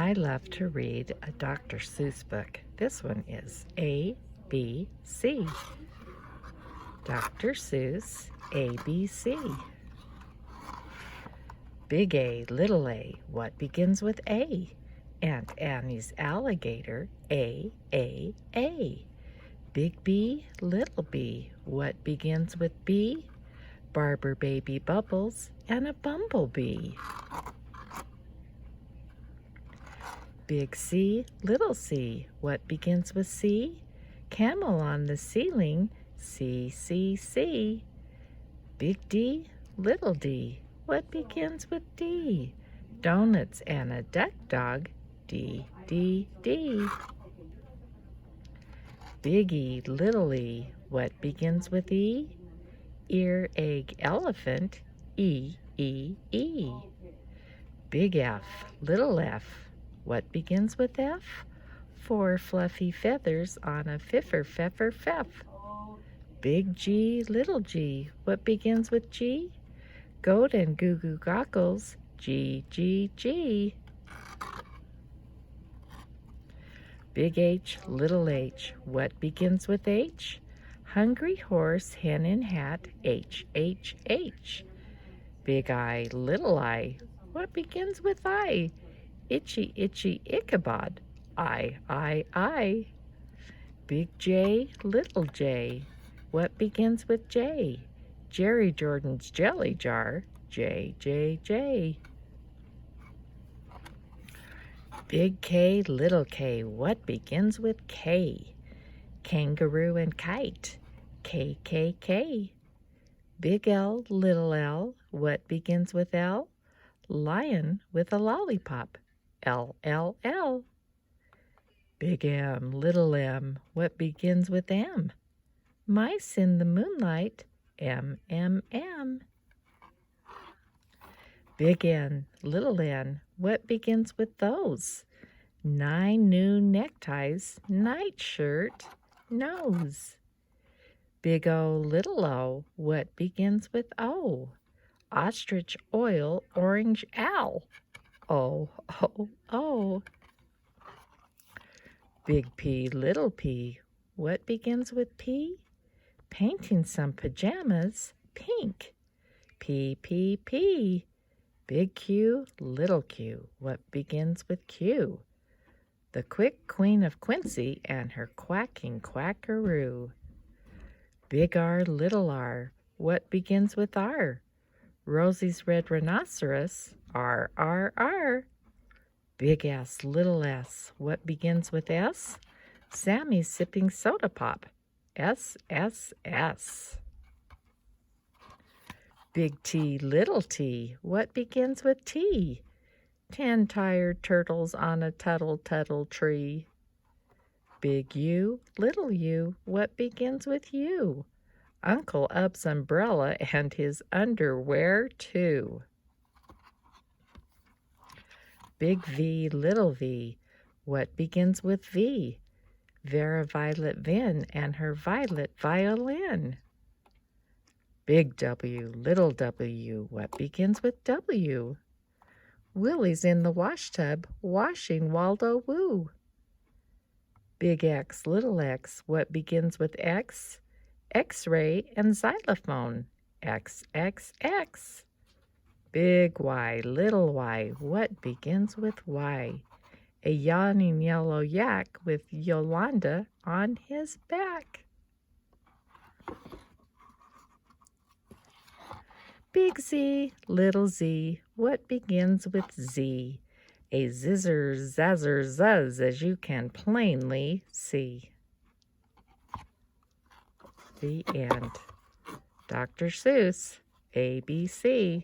I love to read a Dr. Seuss book. This one is A, B, C. Dr. Seuss, A, B, C. Big A, little a, what begins with A? Aunt Annie's alligator, A, A, A. Big B, little b, what begins with B? Barber baby Bubbles and a bumblebee. Big C, little c, what begins with C? Camel on the ceiling, C, C, C. Big D, little d, what begins with D? Donuts and a duck dog, D, D, D. Big E, little e, what begins with E? Ear, egg, elephant, E, E, E. Big F, little f, what begins with F? 4 fluffy feathers on a fiffer, feffer, feff. Big G, little g, what begins with G? Goat and goo goo goggles, G, G, G. Big H, little h, what begins with H? Hungry horse, hen in hat, H, H, H. Big I, little I, what begins with I? Itchy, itchy, Ichabod, I. Big J, little j, what begins with J? Jerry Jordan's jelly jar, J, J, J. Big K, little k, what begins with K? Kangaroo and kite, K, K, K. Big L, little l, what begins with L? Lion with a lollipop, L, L, L. Big M, little m, what begins with M? Mice in the moonlight, M, M, M. Big N, little n, what begins with those? 9 new neckties, nightshirt, nose. Big O, little o, what begins with O? Ostrich, oil, orange, owl, O, O, O. Big P, little p, what begins with P? Painting some pajamas, pink, P, P, P. Big Q, little q, what begins with Q? The quick Queen of Quincy and her quacking quackaroo. Big R, little r, what begins with R? Rosie's red rhinoceros, R, R, R. Big S, little s, what begins with S? Sammy's sipping soda pop, S, S, S. Big T, little t, what begins with T? 10 tired turtles on a tuttle, tuttle tree. Big U, little u, what begins with U? Uncle Ub's umbrella and his underwear, too. Big V, little v, what begins with V? Vera Violet Vin and her violet violin. Big W, little w, what begins with W? Willie's in the wash tub washing Waldo Woo. Big X, little x, what begins with X? X-ray and xylophone, X, X, X. Big Y, little y, what begins with Y? A yawning yellow yak with Yolanda on his back. Big Z, little z, what begins with Z? A zizzer, zazzer, zuzz, as you can plainly see. The end. Dr. Seuss, ABC.